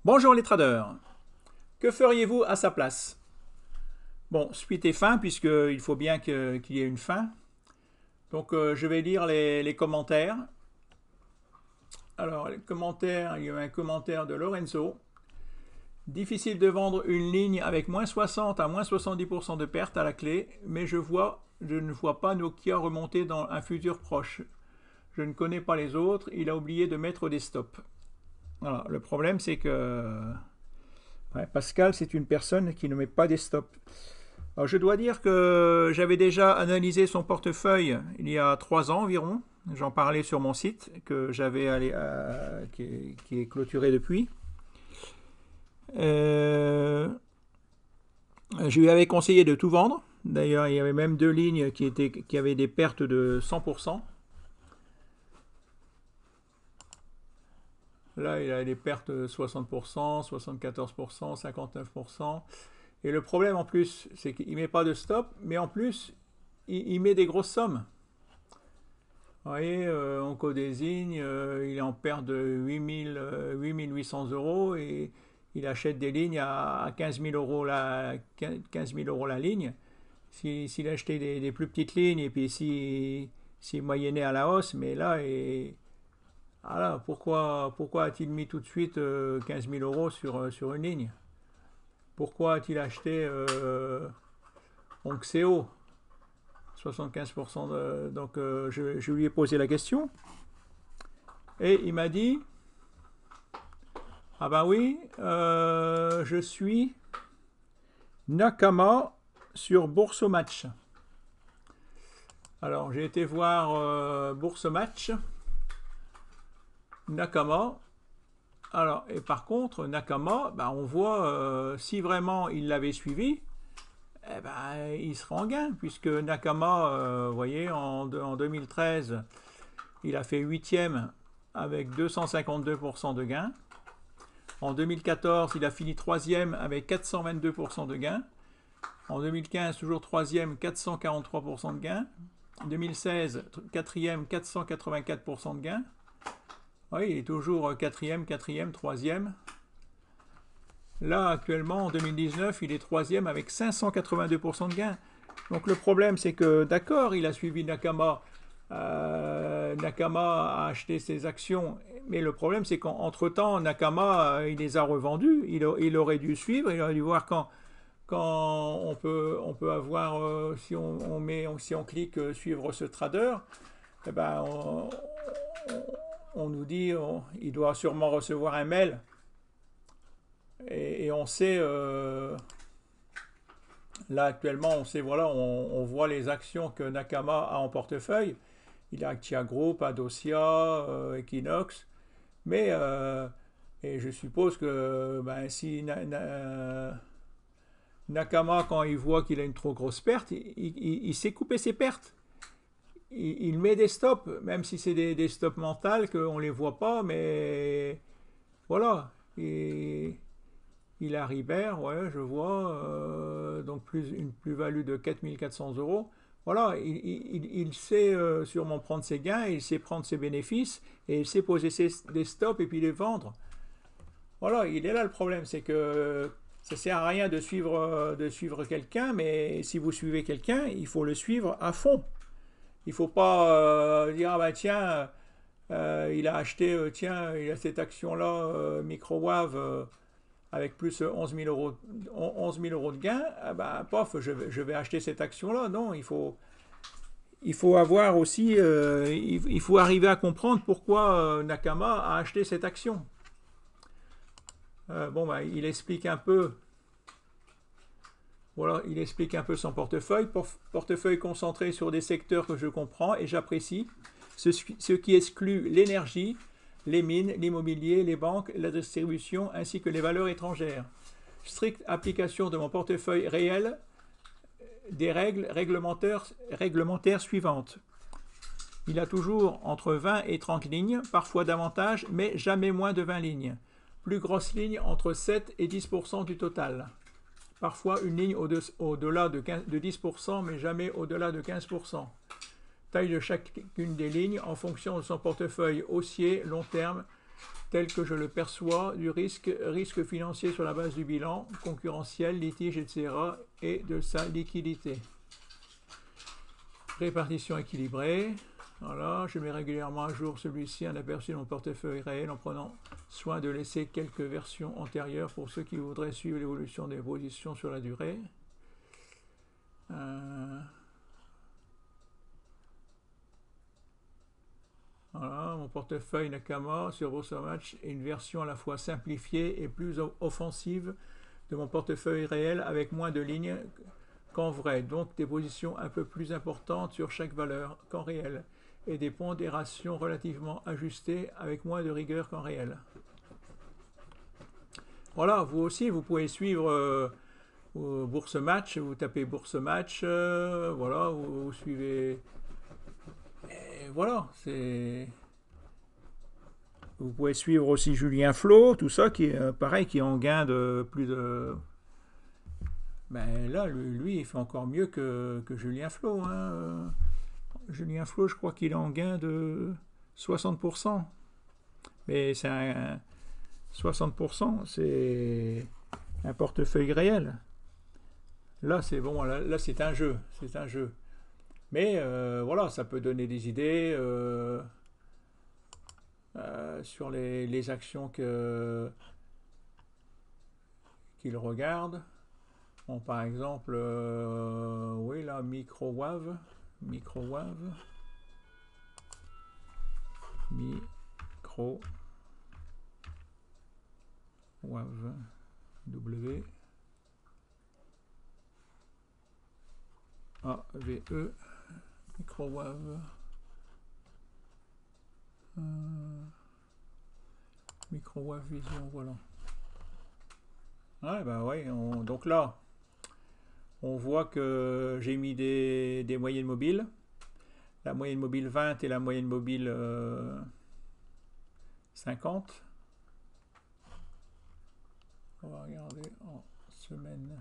Bonjour les traders, que feriez-vous à sa place? Bon, suite et fin, puisqu'il faut bien qu'il y ait une fin. Donc je vais lire les commentaires. Alors les commentaires, il y a un commentaire de Lorenzo. Difficile de vendre une ligne avec moins 60 à moins 70% de perte à la clé, mais je ne vois pas Nokia remonter dans un futur proche. Je ne connais pas les autres, il a oublié de mettre des stops. Voilà, le problème c'est que ouais, Pascal, c'est une personne qui ne met pas des stops. Alors, je dois dire que j'avais déjà analysé son portefeuille il y a 3 ans environ. J'en parlais sur mon site que qui est clôturé depuis. Euh, je lui avais conseillé de tout vendre. D'ailleurs, il y avait même 2 lignes qui avaient des pertes de 100%. Là, il a des pertes de 60%, 74%, 59%. Et le problème en plus, c'est qu'il ne met pas de stop, mais en plus, il met des grosses sommes. Vous voyez, on codésigne, il est en perte de 8 euros et il achète des lignes à 15 000 euros 15 000 euros la ligne. S'il achetait des plus petites lignes et puis s'il moyennait à la hausse, mais là, voilà, pourquoi a-t-il mis tout de suite 15 000 euros sur une ligne? Pourquoi a-t-il acheté Onxeo 75% donc je lui ai posé la question et il m'a dit ah ben oui, je suis Nakama sur Boursomatch. Alors j'ai été voir Boursomatch Nakama. Alors et par contre Nakama, ben, on voit si vraiment il l'avait suivi, eh ben, il sera en gain, puisque Nakama, vous voyez, en 2013, il a fait 8e avec 252% de gain. En 2014, il a fini 3e avec 422% de gain. En 2015, toujours 3e, 443% de gain. En 2016, 4e, 484% de gain. Oui, il est toujours 4e, 4e, 3e. Là, actuellement, en 2019, il est 3e avec 582% de gain. Donc le problème, c'est que d'accord, il a suivi Nakama. Nakama a acheté ses actions. Mais le problème, c'est qu'entre-temps, Nakama, il les a revendues. Il aurait dû suivre. Il aurait dû voir quand on peut avoir, si on clique suivre ce trader, eh ben, on nous dit il doit sûrement recevoir un mail. Et on sait, là actuellement, on sait, voilà, on voit les actions que Nakama a en portefeuille. Il a Actia Group, Adosia, Equinox. Mais, et je suppose que ben, si Nakama, quand il voit qu'il a une trop grosse perte, il sait couper ses pertes. Il met des stops, même si c'est des stops mentales qu'on ne les voit pas, mais voilà. Et il a Ribert, ouais, je vois, donc une plus-value de 4400 euros. Voilà, il sait sûrement prendre ses gains, il sait prendre ses bénéfices, et il sait poser des stops et puis les vendre. Voilà, il est là le problème, c'est que ça sert à rien de suivre quelqu'un, mais si vous suivez quelqu'un, il faut le suivre à fond. Il ne faut pas dire, ah ben tiens, il a acheté, tiens, il a cette action-là, Microwave, avec plus 11 000 euros de gain, ah ben, pof, je vais acheter cette action-là. Non, il faut avoir aussi, il faut arriver à comprendre pourquoi Nakama a acheté cette action. Bon, ben, il explique un peu. Voilà, il explique un peu son portefeuille. Portefeuille concentré sur des secteurs que je comprends et j'apprécie, ce qui exclut l'énergie, les mines, l'immobilier, les banques, la distribution ainsi que les valeurs étrangères. Stricte application de mon portefeuille réel des règles réglementaires suivantes. Il a toujours entre 20 et 30 lignes, parfois davantage, mais jamais moins de 20 lignes. Plus grosse ligne entre 7 et 10% du total. Parfois une ligne au-delà de 10%, mais jamais au-delà de 15%. Taille de chacune des lignes en fonction de son portefeuille haussier, long terme, tel que je le perçois, du risque financier sur la base du bilan, concurrentiel, litige, etc. et de sa liquidité. Répartition équilibrée. Voilà, je mets régulièrement à jour celui-ci, un aperçu de mon portefeuille réel en prenant soin de laisser quelques versions antérieures pour ceux qui voudraient suivre l'évolution des positions sur la durée. Voilà, mon portefeuille Nakama sur Boursorama est une version à la fois simplifiée et plus offensive de mon portefeuille réel avec moins de lignes qu'en vrai, donc des positions un peu plus importantes sur chaque valeur qu'en réel et des pondérations relativement ajustées avec moins de rigueur qu'en réel. Voilà, vous aussi, vous pouvez suivre Boursorama, vous tapez Boursorama, voilà, vous suivez... Et voilà, c'est... Vous pouvez suivre aussi Julien Flo, tout ça, qui est pareil, qui est en gain de plus de... Ben là, lui, il fait encore mieux que Julien Flo. Hein. Julien Flo, je crois qu'il est en gain de 60%. Mais c'est 60%, c'est un portefeuille réel. Là, c'est bon, là c'est un jeu. C'est un jeu. Mais voilà, ça peut donner des idées sur les actions qu'il regarde. Bon, par exemple, oui, là, Microwave, W, A-V-E, Microwave, Microwave Vision, voilà. Ouais, bah ouais, donc là, on voit que j'ai mis des moyennes mobiles, la moyenne mobile 20 et la moyenne mobile 50. On va regarder en semaine.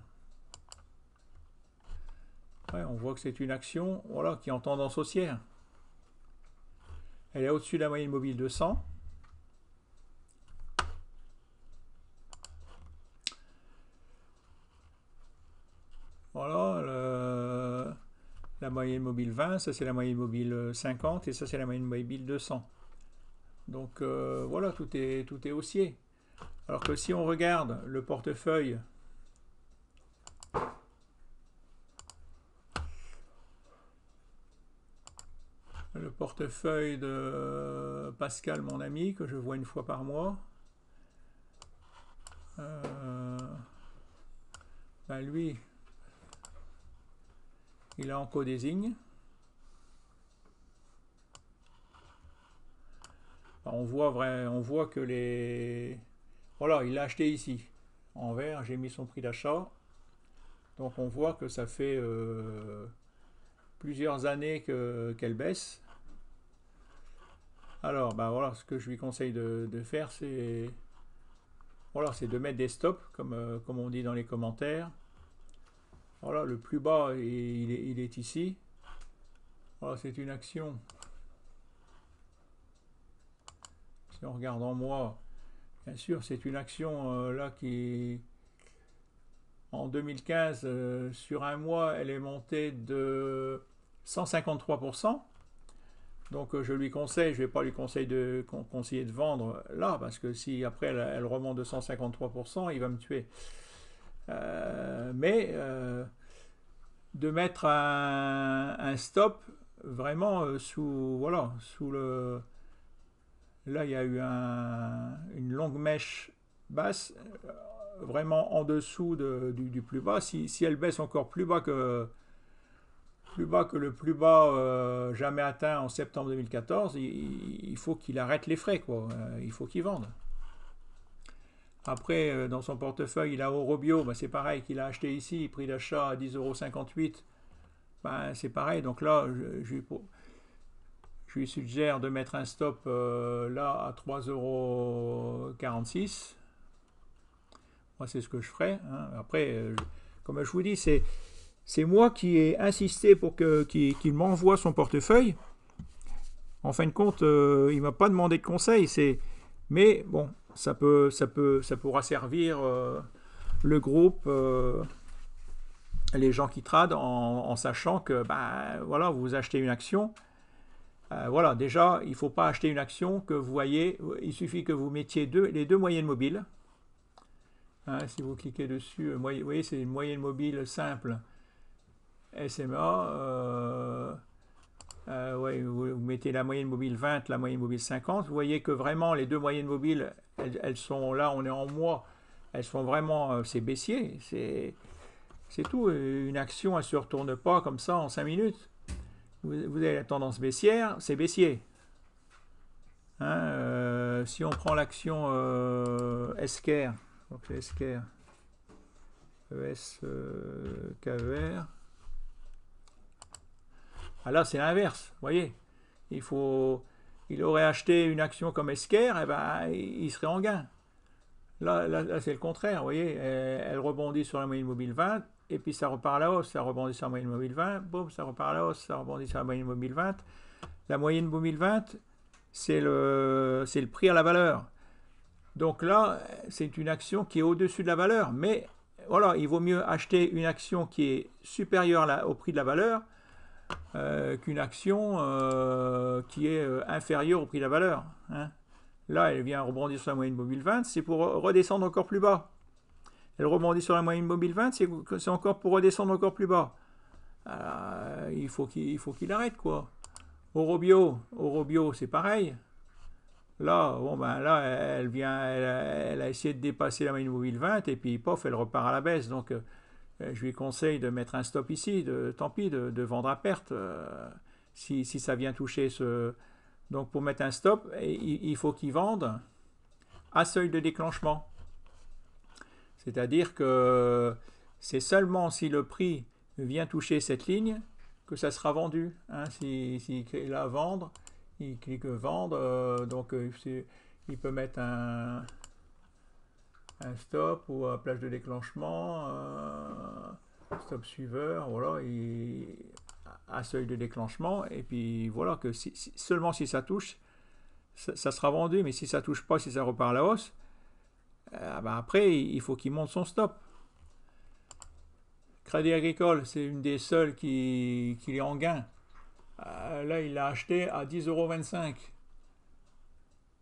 Ouais, on voit que c'est une action, voilà, qui est en tendance haussière. Elle est au-dessus de la moyenne mobile de 100. Voilà, la moyenne mobile 20, ça c'est la moyenne mobile 50 et ça c'est la moyenne mobile 200. Donc voilà, tout est haussier. Alors que si on regarde le portefeuille de Pascal, mon ami, que je vois une fois par mois, ben lui, il a en co-désigne. On voit que les... Voilà, il l'a acheté ici. En vert, j'ai mis son prix d'achat. Donc on voit que ça fait plusieurs années qu'elle baisse. Alors, ben voilà, ce que je lui conseille de faire, c'est... Voilà, c'est de mettre des stops, comme on dit dans les commentaires. Voilà, le plus bas, il est ici. Voilà, c'est une action. Si on regarde en mois, bien sûr, c'est une action là qui, en 2015, sur un mois, elle est montée de 153%. Donc je lui conseille, je ne vais pas lui conseiller de vendre là, parce que si après elle remonte de 153%, il va me tuer. Mais de mettre un stop vraiment sous le... Là, il y a eu une longue mèche basse, vraiment en dessous du plus bas. Si elle baisse encore plus bas que le plus bas jamais atteint en septembre 2014, il faut qu'il arrête les frais, quoi. Il faut qu'il vende. Après, dans son portefeuille, il a Orobio, ben, c'est pareil qu'il a acheté ici, prix d'achat à 10,58 €. Ben, c'est pareil, donc là, je lui suggère de mettre un stop là à 3,46 €. Moi, c'est ce que je ferai. Hein. Après, comme je vous dis, c'est moi qui ai insisté pour qu'il m'envoie son portefeuille. En fin de compte, il ne m'a pas demandé de conseil. Mais bon, ça pourra servir le groupe, les gens qui tradent en sachant que bah, voilà, vous achetez une action. Voilà, déjà, il ne faut pas acheter une action que vous voyez. Il suffit que vous mettiez les deux moyennes mobiles. Hein, si vous cliquez dessus, vous voyez, c'est une moyenne mobile simple SMA. Ouais, vous mettez la moyenne mobile 20, la moyenne mobile 50. Vous voyez que vraiment, les deux moyennes mobiles, elles sont là, on est en mois. Elles sont vraiment, c'est baissier. C'est tout. Une action, elle ne se retourne pas comme ça en 5 minutes. Vous avez la tendance baissière, c'est baissier. Hein, si on prend l'action SKR, donc c'est SKR, ESKER, ah là c'est l'inverse, vous voyez, il aurait acheté une action comme SKR, et ben, il serait en gain. Là c'est le contraire, vous voyez, elle rebondit sur la moyenne mobile 20, et puis ça repart à la hausse, ça rebondit sur la moyenne mobile 20, boum, ça repart à la hausse, ça rebondit sur la moyenne mobile 20. La moyenne mobile 20, c'est le prix à la valeur. Donc là, c'est une action qui est au-dessus de la valeur, mais voilà, il vaut mieux acheter une action qui est supérieure au prix de la valeur qu'une action qui est inférieure au prix de la valeur. Hein. Là, elle vient rebondir sur la moyenne mobile 20, c'est pour redescendre encore plus bas. Elle rebondit sur la moyenne mobile 20, c'est encore pour redescendre encore plus bas. Il faut qu'il arrête, quoi. Orobio, c'est pareil. Là, bon, ben là, elle a essayé de dépasser la moyenne mobile 20 et puis pof, elle repart à la baisse. Donc, je lui conseille de mettre un stop ici, tant pis, de vendre à perte si ça vient toucher ce. Donc, pour mettre un stop, il faut qu'il vende à seuil de déclenchement. C'est-à-dire que c'est seulement si le prix vient toucher cette ligne que ça sera vendu. Hein. Si là, vendre, il clique vendre, donc il peut mettre un stop ou à plage de déclenchement, stop suiveur, voilà, à seuil de déclenchement, et puis voilà, que seulement si ça touche, ça sera vendu, mais si ça touche pas, si ça repart à la hausse, ben après, il faut qu'il monte son stop. Crédit Agricole, c'est une des seules qui est en gain. Là, il l'a acheté à 10,25 €.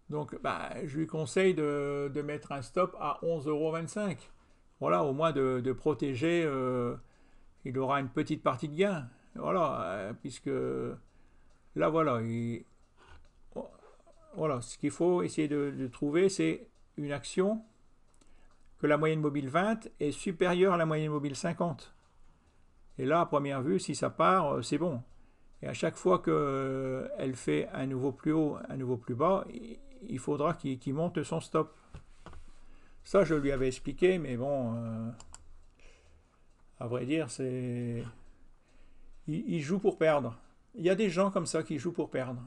Donc, bah, je lui conseille de mettre un stop à 11,25 €. Voilà, au moins de protéger. Il aura une petite partie de gain. Voilà, puisque là, voilà. Voilà, ce qu'il faut essayer de trouver, c'est une action que la moyenne mobile 20 est supérieure à la moyenne mobile 50. Et là, à première vue, si ça part, c'est bon. Et à chaque fois qu'elle fait un nouveau plus haut, un nouveau plus bas, il faudra qu'il monte son stop. Ça, je lui avais expliqué, mais bon, à vrai dire, il joue pour perdre. Il y a des gens comme ça qui jouent pour perdre.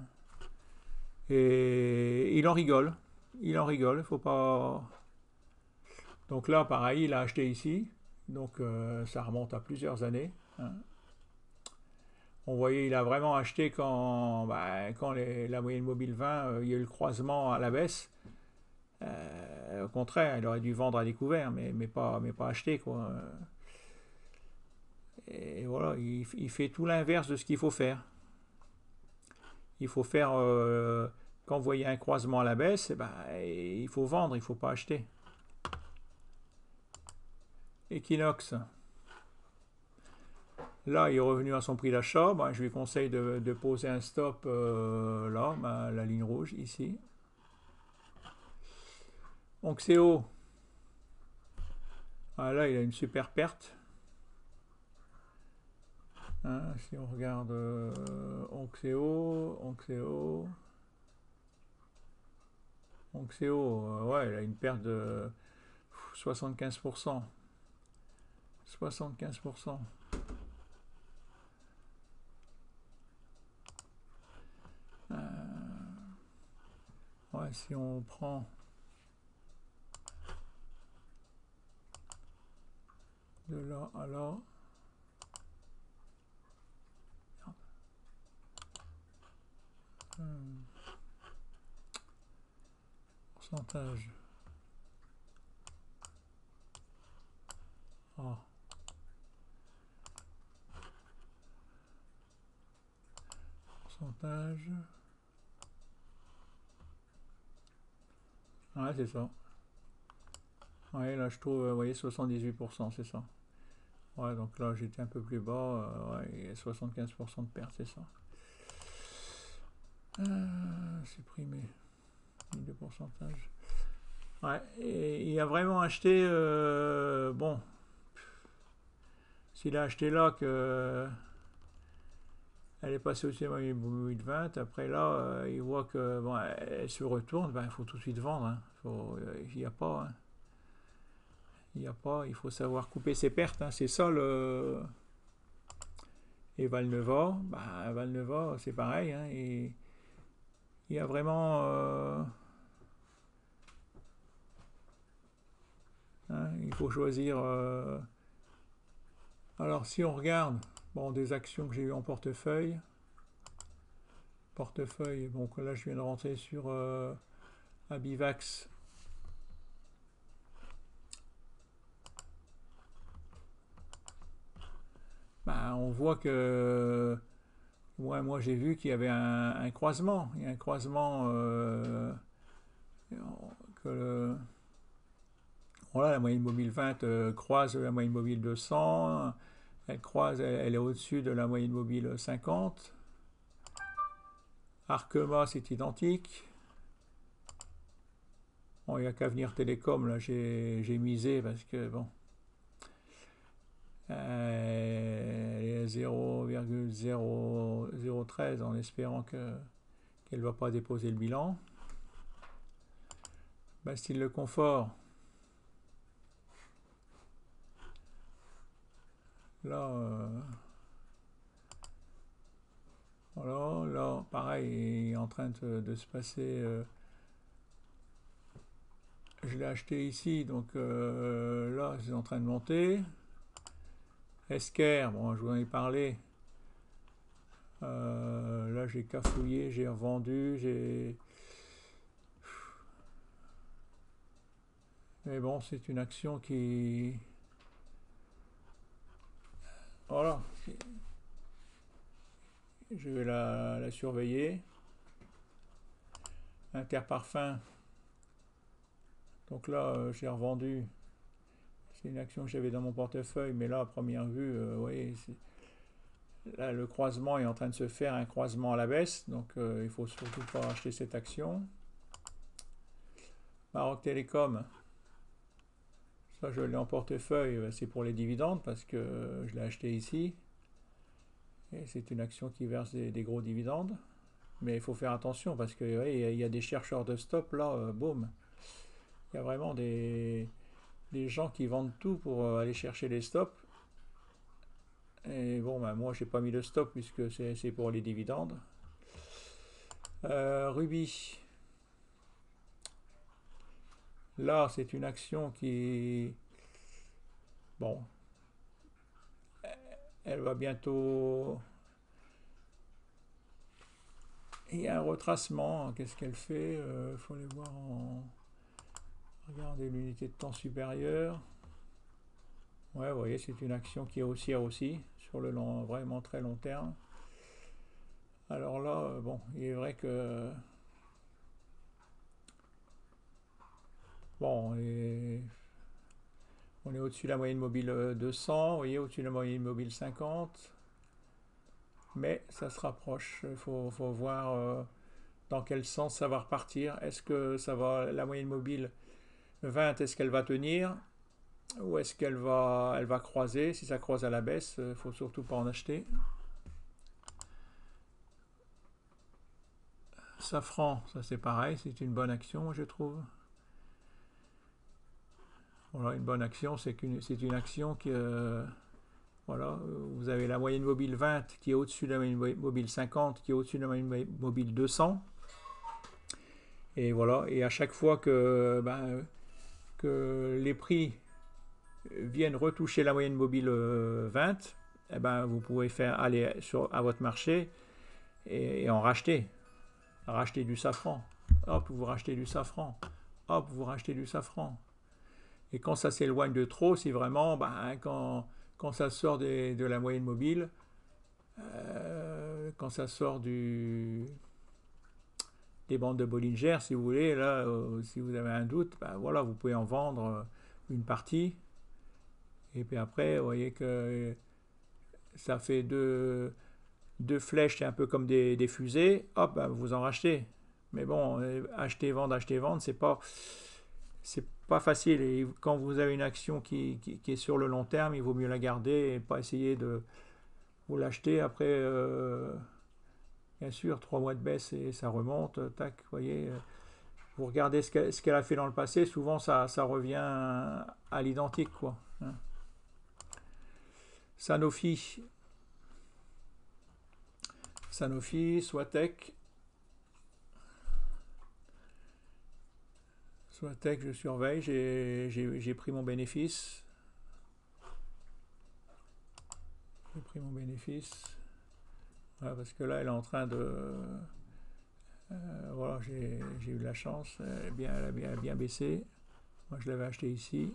Et il en rigole. Il en rigole, faut pas. Donc là, pareil, il a acheté ici. Donc ça remonte à plusieurs années. Hein. On voyait, il a vraiment acheté quand la moyenne mobile 20, il y a eu le croisement à la baisse. Au contraire, il aurait dû vendre à découvert, mais pas acheter, quoi. Et voilà, il fait tout l'inverse de ce qu'il faut faire. Il faut faire, quand vous voyez un croisement à la baisse, eh ben, il faut vendre, il ne faut pas acheter. Equinox, là, il est revenu à son prix d'achat. Ben, je lui conseille de poser un stop là, la ligne rouge, ici. Onxeo, ah, là, il a une super perte. Hein, si on regarde Onxeo, ouais, il a une perte de 75%. 75%. Ouais, si on prend de là à là, Pourcentage. Oh. Pourcentage. Ouais, c'est ça. Ouais, là je trouve, vous voyez, 78%, c'est ça. Ouais, donc là j'étais un peu plus bas, ouais, 75% de perte, c'est ça. Supprimer de pourcentage. Ouais, et il a vraiment acheté, bon, s'il a acheté là que elle est passée au-dessus de la moyenne mobile 20, après là, il voit que bon, elle se retourne, ben, il faut tout de suite vendre. Hein. Il n'y a pas. Hein. Il n'y a pas. Il faut savoir couper ses pertes. Hein. C'est ça le. Et Valneva, bah, Valneva, c'est pareil. Hein. Et il y a vraiment. Hein, il faut choisir. Alors, si on regarde bon, des actions que j'ai eues en portefeuille. Portefeuille, donc là, je viens de rentrer sur Abivax. Bah, on voit que moi j'ai vu qu'il y avait un croisement. Il y a un croisement que voilà, la moyenne mobile 20 croise la moyenne mobile 200. Elle croise, elle est au-dessus de la moyenne mobile 50. Arkema, c'est identique. Bon, il n'y a qu'Avenir Télécom, là j'ai misé parce que bon. Elle est à 0,0013 en espérant qu'elle ne va pas déposer le bilan. Bastille Le Confort. Là, voilà, là, pareil, il est en train de se passer. Je l'ai acheté ici, donc là, c'est en train de monter. Esker, bon, je vous en ai parlé. Là, j'ai cafouillé, j'ai revendu, j'ai. Mais bon, c'est une action qui. Voilà. Je vais la surveiller. Interparfum. Donc là, j'ai revendu. C'est une action que j'avais dans mon portefeuille, mais là, à première vue, vous voyez, là, le croisement est en train de se faire, un croisement à la baisse. Donc, il ne faut surtout pas acheter cette action. Maroc Télécom. Ça, je l'ai en portefeuille, c'est pour les dividendes parce que je l'ai acheté ici. Et c'est une action qui verse des gros dividendes. Mais il faut faire attention parce qu'il y a des chercheurs de stop là, boum. Il y a vraiment des gens qui vendent tout pour aller chercher les stops. Et bon, ben, moi, j'ai pas mis le stop puisque c'est pour les dividendes. Ruby. Là, c'est une action qui. Bon. Elle va bientôt. Il y a un retracement. Qu'est-ce qu'elle fait? Il faut aller voir en. Regardez l'unité de temps supérieure. Ouais, vous voyez, c'est une action qui est haussière aussi, sur le long, vraiment très long terme. Alors là, bon, il est vrai que. Bon, on est au-dessus de la moyenne mobile 200, vous voyez, au-dessus de la moyenne mobile 50. Mais ça se rapproche. Il faut voir dans quel sens ça va repartir. Est-ce que ça va, la moyenne mobile 20, est-ce qu'elle va tenir? Ou est-ce qu'elle elle va croiser? Si ça croise à la baisse, il ne faut surtout pas en acheter. Safran, ça c'est pareil, c'est une bonne action, je trouve. Voilà, une bonne action, c'est une action qui. Voilà, vous avez la moyenne mobile 20 qui est au-dessus de la moyenne mobile 50, qui est au-dessus de la moyenne mobile 200. Et voilà, et à chaque fois que les prix viennent retoucher la moyenne mobile 20, eh ben, vous pouvez aller à votre marché et en racheter du safran. Hop, vous rachetez du safran. hop, vous rachetez du Safran. Et quand ça s'éloigne de trop, si vraiment, ben, quand ça sort de la moyenne mobile, quand ça sort des bandes de Bollinger, si vous voulez, là, si vous avez un doute, ben voilà, vous pouvez en vendre une partie. Et puis après, vous voyez que ça fait deux flèches, c'est un peu comme des fusées. Hop, ben, vous en rachetez. Mais bon, acheter, vendre, c'est pas facile. Et quand vous avez une action qui est sur le long terme, il vaut mieux la garder et pas essayer de vous l'acheter. Après, bien sûr, 3 mois de baisse et ça remonte. Tac, vous voyez. Vous regardez ce qu'elle a fait dans le passé. Souvent, ça revient à l'identique, quoi. Hein. Sanofi, Swatec. Swatec, je surveille. J'ai pris mon bénéfice. J'ai pris mon bénéfice. Voilà, parce que là, elle est en train de... voilà, j'ai eu de la chance. Elle a bien baissé. Moi, je l'avais acheté ici.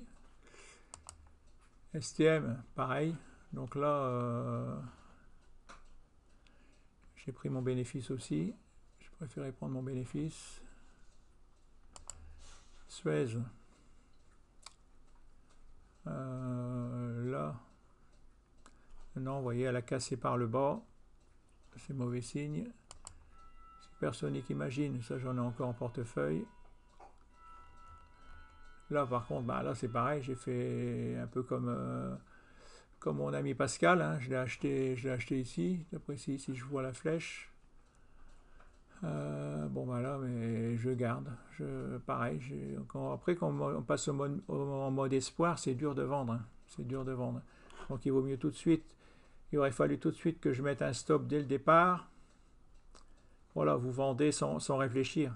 STM, pareil. Donc là, j'ai pris mon bénéfice aussi. Je préférais prendre mon bénéfice. Suez. Là. Non, vous voyez, elle a cassé par le bas. C'est mauvais signe. Supersonic Imagine, ça j'en ai encore en portefeuille. Là par contre, bah, là c'est pareil, j'ai fait un peu comme mon ami Pascal, hein. Je l'ai acheté ici, d'après si je vois la flèche. Bon bah là, mais je garde. Pareil, après quand on passe en mode espoir, c'est dur de vendre. Hein. C'est dur de vendre. Donc il vaut mieux tout de suite. Il aurait fallu tout de suite que je mette un stop dès le départ. Voilà, vous vendez sans réfléchir.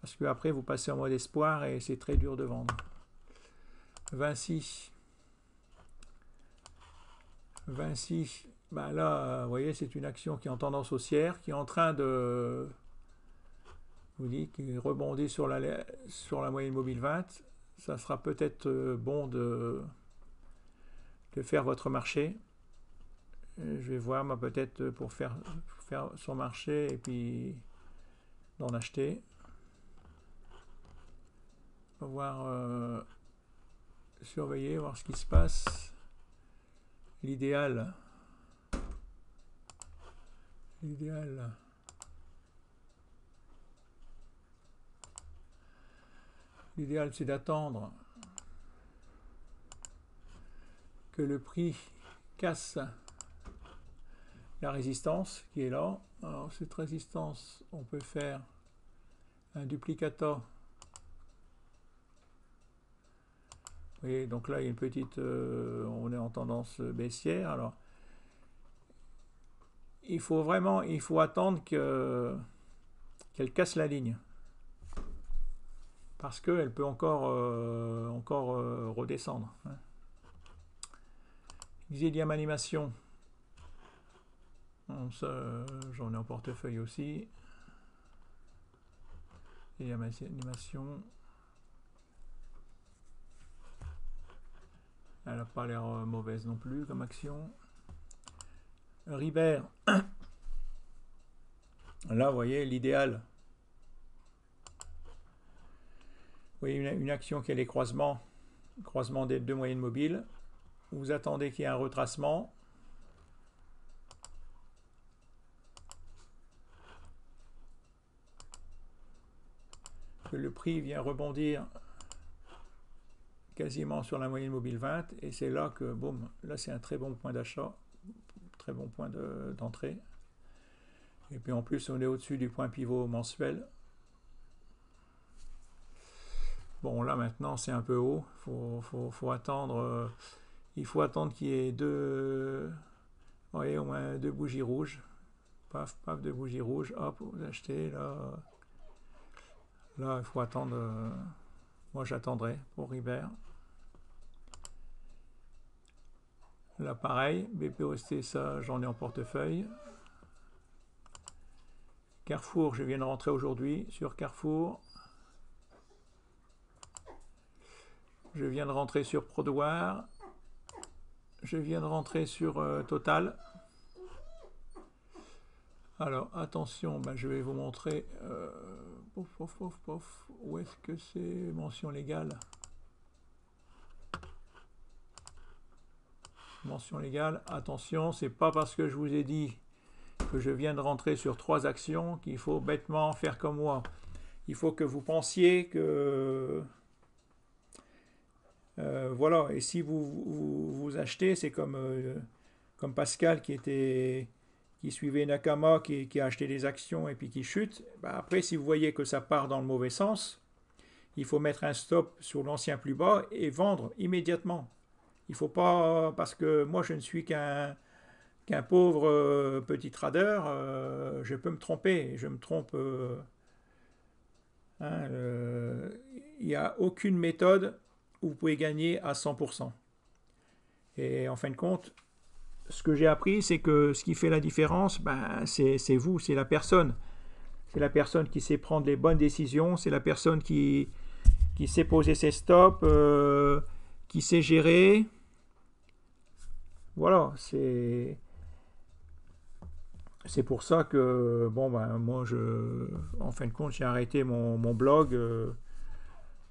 Parce que après vous passez en mode espoir et c'est très dur de vendre. Vinci, bah là, vous voyez, c'est une action qui est en tendance haussière, qui est en train de... vous dit, qui rebondit sur la moyenne mobile 20. Ça sera peut-être bon de faire votre marché. Je vais voir, moi, peut-être pour faire son marché et puis d'en acheter. On va voir, surveiller, voir ce qui se passe. L'idéal, c'est d'attendre que le prix casse la résistance qui est là. Alors cette résistance, on peut faire un duplicata. Vous voyez, donc là il y a une petite, on est en tendance baissière. Alors il faut attendre qu'elle casse la ligne, parce qu'elle peut encore redescendre. Hein. Xilium Animation, j'en ai en portefeuille aussi. Xilium Animation, elle n'a pas l'air mauvaise non plus comme action. Ribert, là vous voyez l'idéal. Vous voyez une action qui a les croisements des deux moyennes mobiles. Vous attendez qu'il y ait un retracement. Que le prix vient rebondir quasiment sur la moyenne mobile 20 et c'est là que, boum, là c'est un très bon point d'achat, très bon point d'entrée. Et puis en plus on est au-dessus du point pivot mensuel. Bon là maintenant c'est un peu haut, faut attendre, il faut attendre qu'il y ait au moins deux bougies rouges, paf, paf, deux bougies rouges, hop, vous achetez, là il faut attendre, moi j'attendrai pour Ribert. Là pareil, BPOST, ça j'en ai en portefeuille. Carrefour, je viens de rentrer aujourd'hui sur Carrefour. Je viens de rentrer sur Prodoir. Je viens de rentrer sur Total. Alors attention, ben, je vais vous montrer où est-ce que c'est mention légale. Mention légale, attention, c'est pas parce que je vous ai dit que je viens de rentrer sur 3 actions qu'il faut bêtement faire comme moi. Il faut que vous pensiez que voilà, et si vous achetez, c'est comme Pascal qui suivait Nakama, qui a acheté des actions et puis qui chute. Ben après, si vous voyez que ça part dans le mauvais sens, il faut mettre un stop sur l'ancien plus bas et vendre immédiatement. Il faut pas, parce que moi je ne suis qu'un pauvre petit trader, je peux me tromper, je me trompe. Hein, il n'y a aucune méthode où vous pouvez gagner à 100%. Et en fin de compte, ce que j'ai appris, c'est que ce qui fait la différence, ben, c'est vous, c'est la personne. C'est la personne qui sait prendre les bonnes décisions, c'est la personne qui sait poser ses stops, qui sait gérer. Voilà, c'est pour ça que, bon, ben, moi, en fin de compte, j'ai arrêté mon blog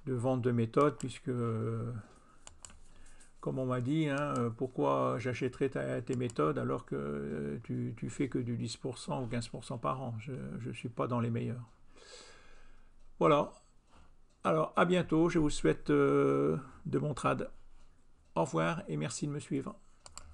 de vente de méthodes, puisque, comme on m'a dit, hein, pourquoi j'achèterais tes méthodes alors que tu fais que du 10% ou 15% par an. Je ne suis pas dans les meilleurs. Voilà. Alors, à bientôt. Je vous souhaite de bons trades. Au revoir et merci de me suivre.